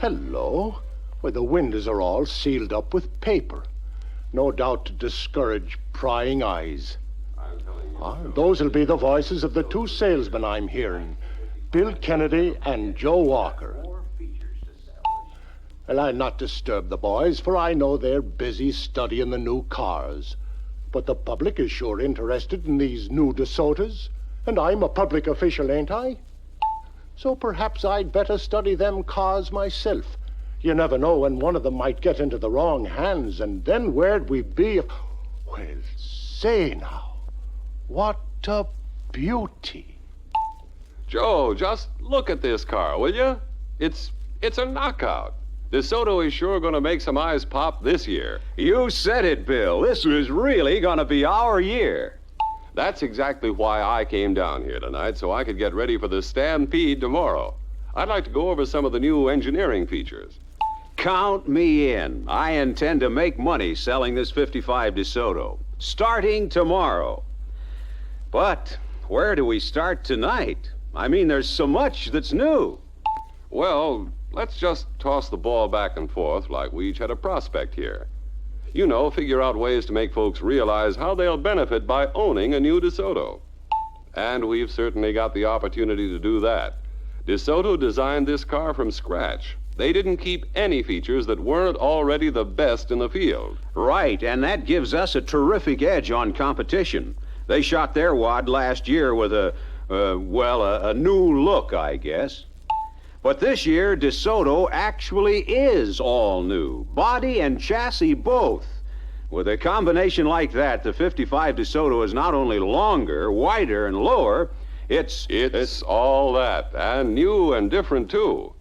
Hello. Well, the windows are all sealed up with paper. No doubt to discourage prying eyes. Those'll be the voices of the two salesmen I'm hearing, Bill Kennedy and Joe Walker. Well, I'll not disturb the boys, for I know they're busy studying the new cars. But the public is sure interested in these new Desotos, and I'm a public official, ain't I? So perhaps I'd better study them cars myself. You never know when one of them might get into the wrong hands, and then where'd we be if... Well, say now, what a beauty. Joe, just look at this car, will you? It's a knockout. Desoto is sure going to make some eyes pop this year. You said it, Bill. This was really going to be our year. That's exactly why I came down here tonight, so I could get ready for the stampede tomorrow. I'd like to go over some of the new engineering features. Count me in. I intend to make money selling this 55 Desoto, starting tomorrow. But where do we start tonight? I mean, there's so much that's new. Well, let's just toss the ball back and forth like we each had a prospect here. You know, figure out ways to make folks realize how they'll benefit by owning a new Desoto. And we've certainly got the opportunity to do that. Desoto designed this car from scratch. They didn't keep any features that weren't already the best in the field. Right, and that gives us a terrific edge on competition. They shot their wad last year with a new look, I guess. But this year, Desoto actually is all new, body and chassis both. With a combination like that, the 55 Desoto is not only longer, wider, and lower, it's all that, and new and different, too.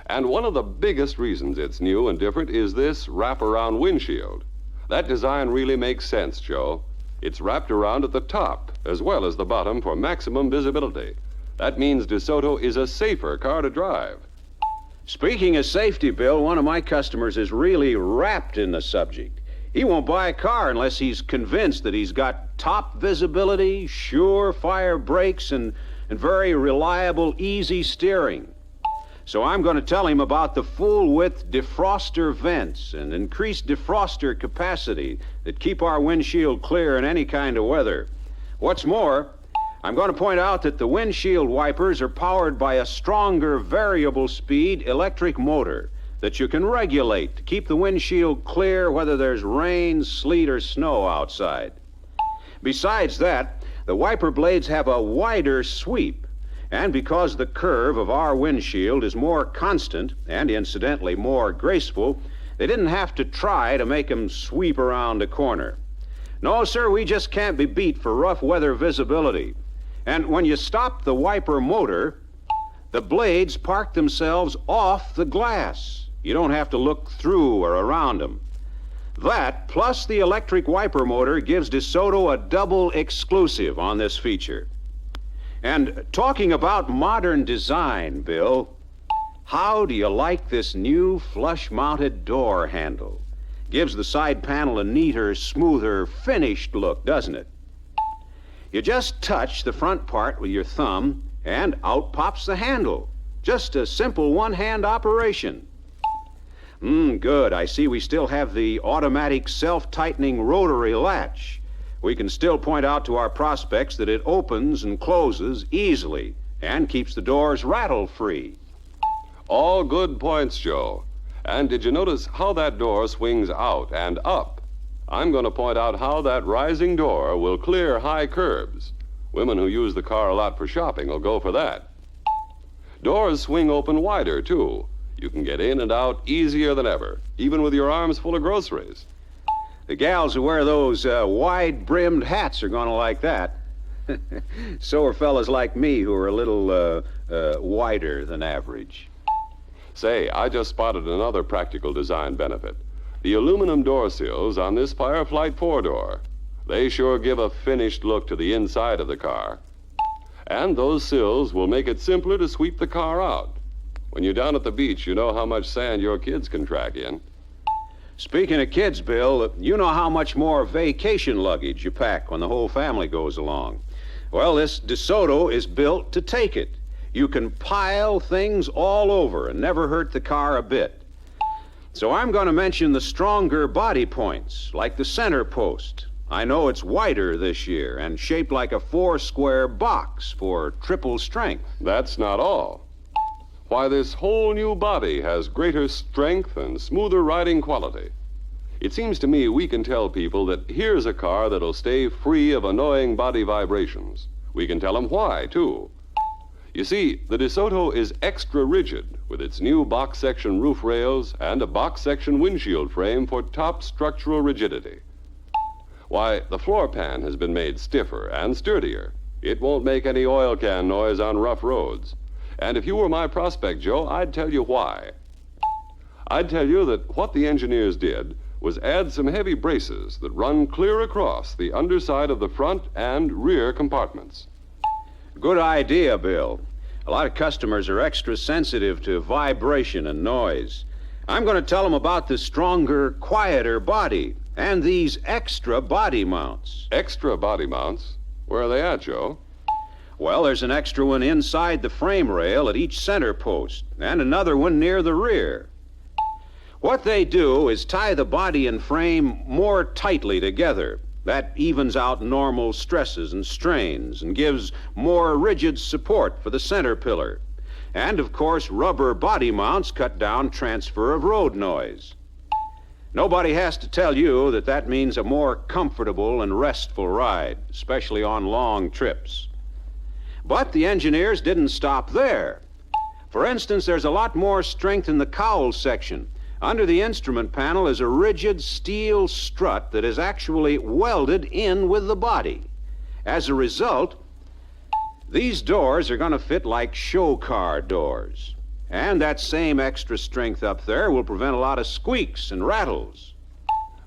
And one of the biggest reasons it's new and different is this wraparound windshield. That design really makes sense, Joe. It's wrapped around at the top, as well as the bottom, for maximum visibility. That means Desoto is a safer car to drive. Speaking of safety, Bill, one of my customers is really wrapped in the subject. He won't buy a car unless he's convinced that he's got top visibility, surefire brakes, and very reliable, easy steering. So I'm going to tell him about the full-width defroster vents and increased defroster capacity that keep our windshield clear in any kind of weather. What's more, I'm going to point out that the windshield wipers are powered by a stronger variable speed electric motor that you can regulate to keep the windshield clear whether there's rain, sleet, or snow outside. Besides that, the wiper blades have a wider sweep, and because the curve of our windshield is more constant and incidentally more graceful, they didn't have to try to make them sweep around a corner. No, sir, we just can't be beat for rough weather visibility. And when you stop the wiper motor, the blades park themselves off the glass. You don't have to look through or around them. That, plus the electric wiper motor, gives Desoto a double exclusive on this feature. And talking about modern design, Bill, how do you like this new flush-mounted door handle? Gives the side panel a neater, smoother, finished look, doesn't it? You just touch the front part with your thumb, and out pops the handle. Just a simple one-hand operation. Good. I see we still have the automatic self-tightening rotary latch. We can still point out to our prospects that it opens and closes easily and keeps the doors rattle-free. All good points, Joe. And did you notice how that door swings out and up? I'm going to point out how that rising door will clear high curbs. Women who use the car a lot for shopping will go for that. Doors swing open wider, too. You can get in and out easier than ever, even with your arms full of groceries. The gals who wear those wide-brimmed hats are going to like that. So are fellas like me who are a little wider than average. Say, I just spotted another practical design benefit. The aluminum door sills on this Fireflight 4-door. They sure give a finished look to the inside of the car. And those sills will make it simpler to sweep the car out. When you're down at the beach, you know how much sand your kids can track in. Speaking of kids, Bill, you know how much more vacation luggage you pack when the whole family goes along. Well, this Desoto is built to take it. You can pile things all over and never hurt the car a bit. So I'm going to mention the stronger body points, like the center post. I know it's wider this year and shaped like a 4-square box for triple strength. That's not all. Why, this whole new body has greater strength and smoother riding quality. It seems to me we can tell people that here's a car that'll stay free of annoying body vibrations. We can tell them why, too. You see, the Desoto is extra rigid with its new box section roof rails and a box section windshield frame for top structural rigidity. Why, the floor pan has been made stiffer and sturdier. It won't make any oil can noise on rough roads. And if you were my prospect, Joe, I'd tell you why. I'd tell you that what the engineers did was add some heavy braces that run clear across the underside of the front and rear compartments. Good idea, Bill. A lot of customers are extra sensitive to vibration and noise. I'm going to tell them about the stronger, quieter body and these extra body mounts. Extra body mounts? Where are they at, Joe? Well, there's an extra one inside the frame rail at each center post and another one near the rear. What they do is tie the body and frame more tightly together. That evens out normal stresses and strains and gives more rigid support for the center pillar. And, of course, rubber body mounts cut down transfer of road noise. Nobody has to tell you that that means a more comfortable and restful ride, especially on long trips. But the engineers didn't stop there. For instance, there's a lot more strength in the cowl section. Under the instrument panel is a rigid steel strut that is actually welded in with the body. As a result, these doors are going to fit like show car doors. And that same extra strength up there will prevent a lot of squeaks and rattles.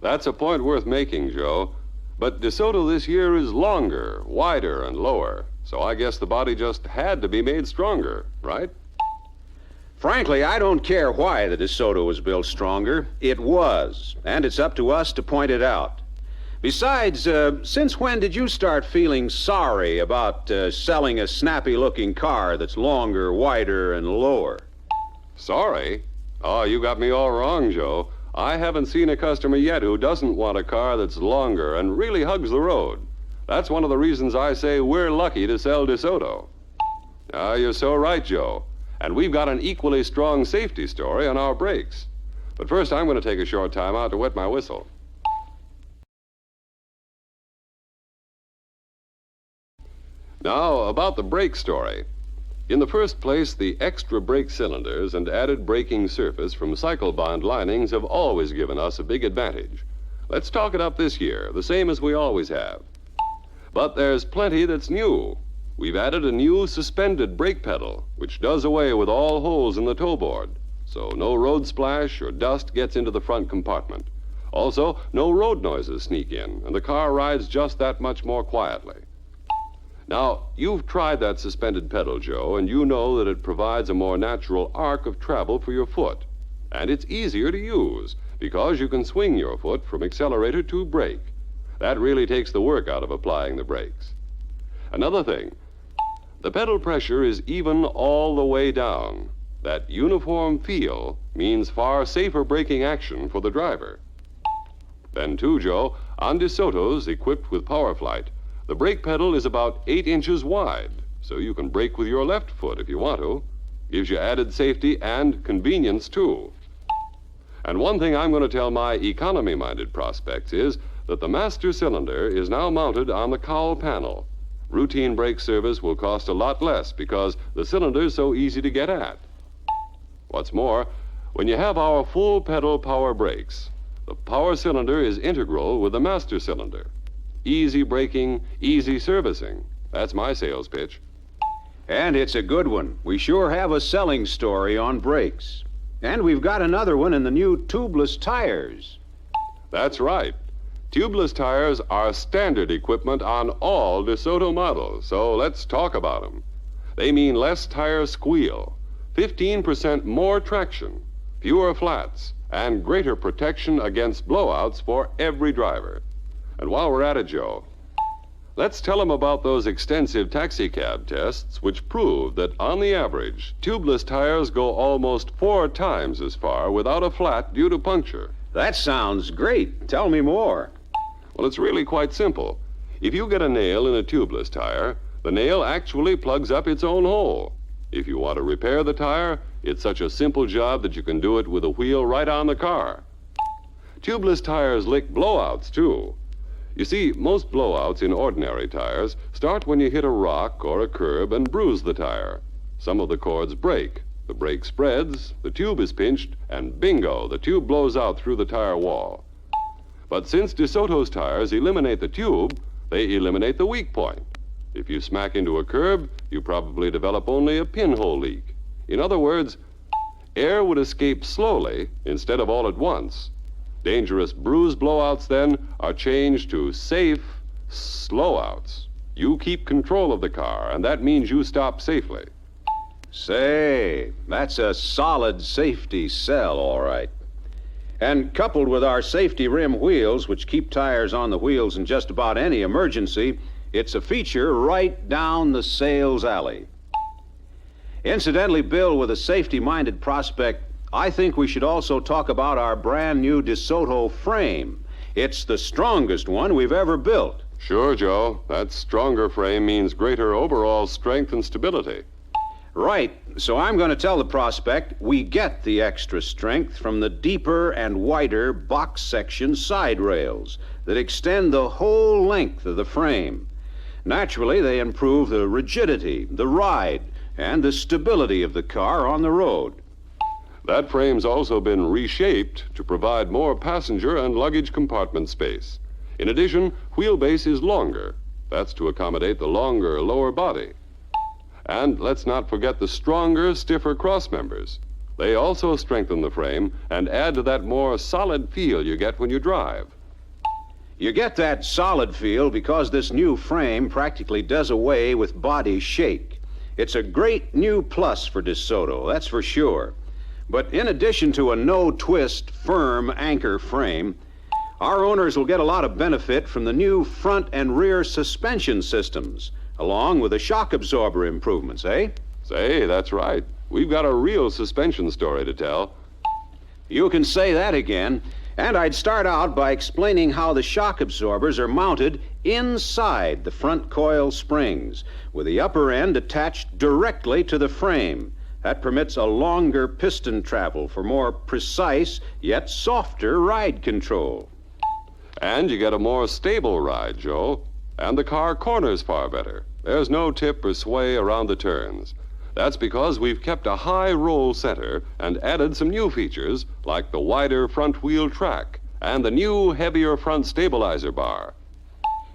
That's a point worth making, Joe. But Desoto this year is longer, wider, and lower. So I guess the body just had to be made stronger, right? Frankly, I don't care why the Desoto was built stronger. It was, and it's up to us to point it out. Besides, since when did you start feeling sorry about selling a snappy-looking car that's longer, wider, and lower? Sorry? Oh, you got me all wrong, Joe. I haven't seen a customer yet who doesn't want a car that's longer and really hugs the road. That's one of the reasons I say we're lucky to sell Desoto. Ah, you're so right, Joe. And we've got an equally strong safety story on our brakes. But first, I'm going to take a short time out to wet my whistle. Now, about the brake story. In the first place, the extra brake cylinders and added braking surface from cycle bond linings have always given us a big advantage. Let's talk it up this year, the same as we always have. But there's plenty that's new. We've added a new suspended brake pedal, which does away with all holes in the toe board, so no road splash or dust gets into the front compartment. Also, no road noises sneak in, and the car rides just that much more quietly. Now, you've tried that suspended pedal, Joe, and you know that it provides a more natural arc of travel for your foot. And it's easier to use, because you can swing your foot from accelerator to brake. That really takes the work out of applying the brakes. Another thing, the pedal pressure is even all the way down. That uniform feel means far safer braking action for the driver. Then too, Joe, on Desotos equipped with PowerFlight, the brake pedal is about 8 inches wide, so you can brake with your left foot if you want to. Gives you added safety and convenience too. And one thing I'm going to tell my economy-minded prospects is that the master cylinder is now mounted on the cowl panel. Routine brake service will cost a lot less because the cylinder's so easy to get at. What's more, when you have our full pedal power brakes, the power cylinder is integral with the master cylinder. Easy braking, easy servicing. That's my sales pitch. And it's a good one. We sure have a selling story on brakes. And we've got another one in the new tubeless tires. That's right. Tubeless tires are standard equipment on all Desoto models, so let's talk about them. They mean less tire squeal, 15% more traction, fewer flats, and greater protection against blowouts for every driver. And while we're at it, Joe, Let's tell them about those extensive taxicab tests which prove that, on the average, tubeless tires go almost 4 times as far without a flat due to puncture. That sounds great. Tell me more. Well, it's really quite simple. If you get a nail in a tubeless tire, the nail actually plugs up its own hole. If you want to repair the tire, it's such a simple job that you can do it with a wheel right on the car. Tubeless tires lick blowouts, too. You see, most blowouts in ordinary tires start when you hit a rock or a curb and bruise the tire. Some of the cords break, the brake spreads, the tube is pinched, and bingo, the tube blows out through the tire wall. But since Desoto's tires eliminate the tube, they eliminate the weak point. If you smack into a curb, you probably develop only a pinhole leak. In other words, air would escape slowly instead of all at once. Dangerous bruise blowouts, then, are changed to safe slowouts. You keep control of the car, and that means you stop safely. Say, that's a solid safety sell, all right. And coupled with our safety rim wheels, which keep tires on the wheels in just about any emergency, it's a feature right down the sales alley. Incidentally, Bill, with a safety-minded prospect, I think we should also talk about our brand new Desoto frame. It's the strongest one we've ever built. Sure, Joe. That stronger frame means greater overall strength and stability. Right. So I'm going to tell the prospect we get the extra strength from the deeper and wider box section side rails that extend the whole length of the frame. Naturally, they improve the rigidity, the ride, and the stability of the car on the road. That frame's also been reshaped to provide more passenger and luggage compartment space. In addition, wheelbase is longer. That's to accommodate the longer lower body. And let's not forget the stronger, stiffer cross members. They also strengthen the frame and add to that more solid feel you get when you drive. You get that solid feel because this new frame practically does away with body shake. It's a great new plus for Desoto, that's for sure. But in addition to a no-twist, firm anchor frame, our owners will get a lot of benefit from the new front and rear suspension systems, along with the shock absorber improvements, eh? Say, that's right. We've got a real suspension story to tell. You can say that again. And I'd start out by explaining how the shock absorbers are mounted inside the front coil springs, with the upper end attached directly to the frame. That permits a longer piston travel for more precise yet softer ride control. And you get a more stable ride, Joe. And the car corners far better. There's no tip or sway around the turns. That's because we've kept a high roll center and added some new features like the wider front wheel track and the new heavier front stabilizer bar.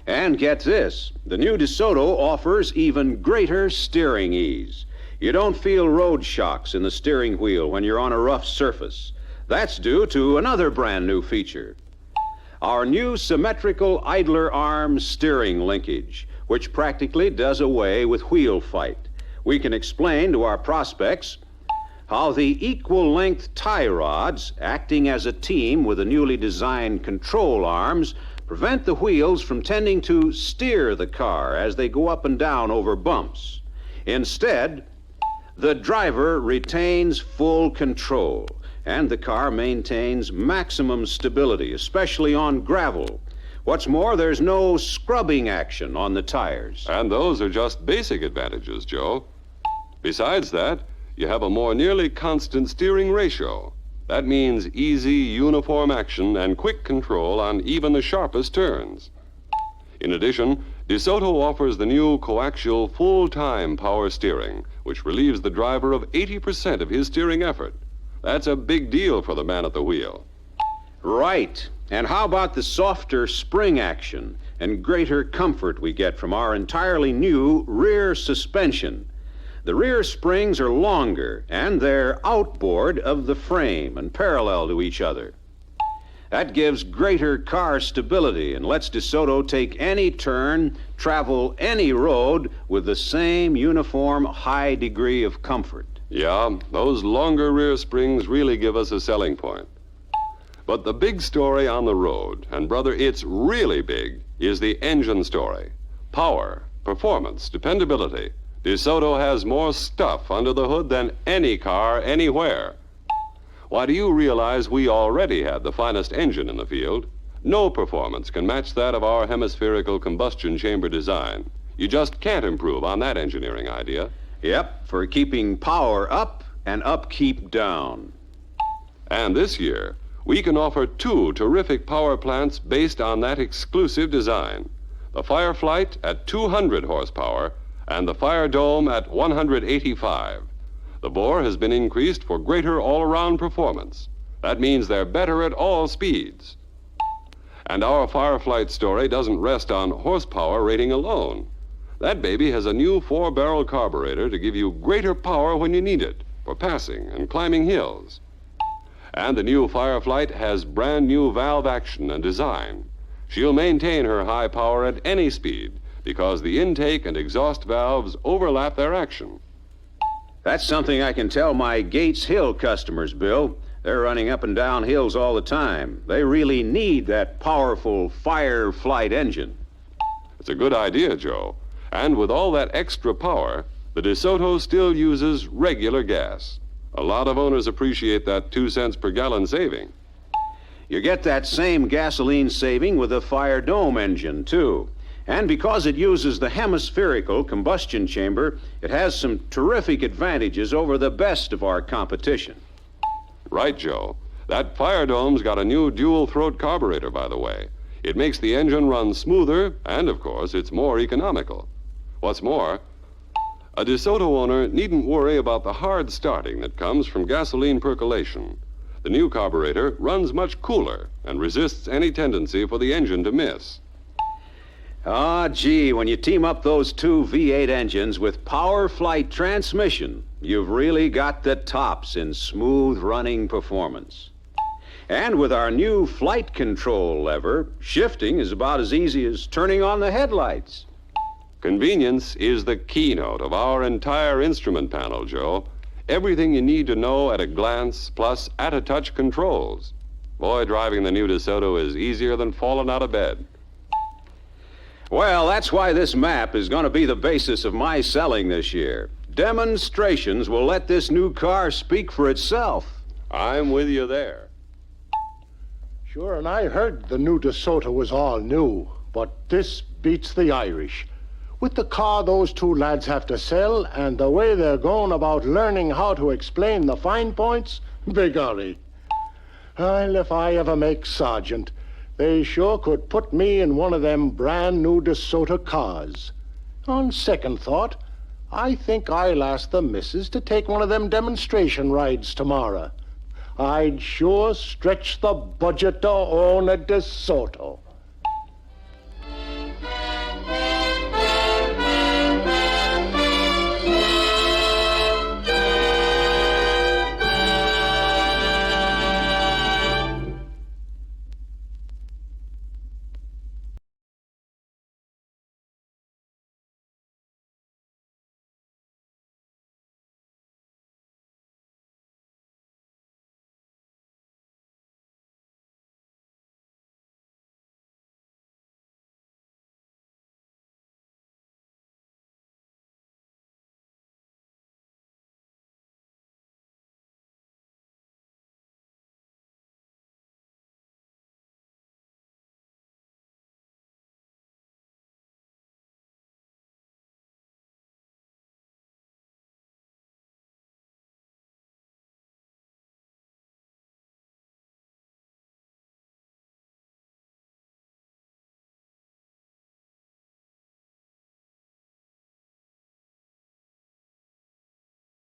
And get this, the new Desoto offers even greater steering ease. You don't feel road shocks in the steering wheel when you're on a rough surface. That's due to another brand new feature. Our new symmetrical idler arm steering linkage, which practically does away with wheel fight. We can explain to our prospects how the equal length tie rods, acting as a team with the newly designed control arms, prevent the wheels from tending to steer the car as they go up and down over bumps. Instead, the driver retains full control, and the car maintains maximum stability, especially on gravel. What's more, there's no scrubbing action on the tires. And those are just basic advantages, Joe. Besides that, you have a more nearly constant steering ratio. That means easy, uniform action and quick control on even the sharpest turns. In addition, Desoto offers the new coaxial full-time power steering, which relieves the driver of 80% of his steering effort. That's a big deal for the man at the wheel. Right. And how about the softer spring action and greater comfort we get from our entirely new rear suspension? The rear springs are longer, and they're outboard of the frame and parallel to each other. That gives greater car stability and lets Desoto take any turn, travel any road with the same uniform high degree of comfort. Yeah, those longer rear springs really give us a selling point. But the big story on the road, and brother, it's really big, is the engine story. Power, performance, dependability. DeSoto has more stuff under the hood than any car anywhere. Why, do you realize we already had the finest engine in the field? No performance can match that of our hemispherical combustion chamber design. You just can't improve on that engineering idea. Yep, for keeping power up and upkeep down. And this year, we can offer 2 terrific power plants based on that exclusive design. The Fireflight at 200 horsepower and the Fire Dome at 185. The bore has been increased for greater all-around performance. That means they're better at all speeds. And our Fireflight story doesn't rest on horsepower rating alone. That baby has a new 4-barrel carburetor to give you greater power when you need it, for passing and climbing hills. And the new Fireflight has brand new valve action and design. She'll maintain her high power at any speed because the intake and exhaust valves overlap their action. That's something I can tell my Gates Hill customers, Bill. They're running up and down hills all the time. They really need that powerful Fireflight engine. It's a good idea, Joe. And with all that extra power, the DeSoto still uses regular gas. A lot of owners appreciate that 2 cents per gallon saving. You get that same gasoline saving with the Fire Dome engine, too. And because it uses the hemispherical combustion chamber, it has some terrific advantages over the best of our competition. Right, Joe. That Fire Dome's got a new dual-throat carburetor, by the way. It makes the engine run smoother, and, of course, it's more economical. What's more, a DeSoto owner needn't worry about the hard starting that comes from gasoline percolation. The new carburetor runs much cooler and resists any tendency for the engine to miss. Ah, gee, when you team up those 2 V8 engines with Powerflight transmission, you've really got the tops in smooth running performance. And with our new flight control lever, shifting is about as easy as turning on the headlights. Convenience is the keynote of our entire instrument panel, Joe. Everything you need to know at a glance, plus at-a-touch controls. Boy, driving the new DeSoto is easier than falling out of bed. Well, that's why this map is going to be the basis of my selling this year. Demonstrations will let this new car speak for itself. I'm with you there. Sure, and I heard the new DeSoto was all new, but this beats the Irish. With the car those 2 lads have to sell and the way they're going about learning how to explain the fine points, begorry. Well, if I ever make sergeant, they sure could put me in one of them brand new DeSoto cars. On second thought, I think I'll ask the missus to take one of them demonstration rides tomorrow. I'd sure stretch the budget to own a DeSoto.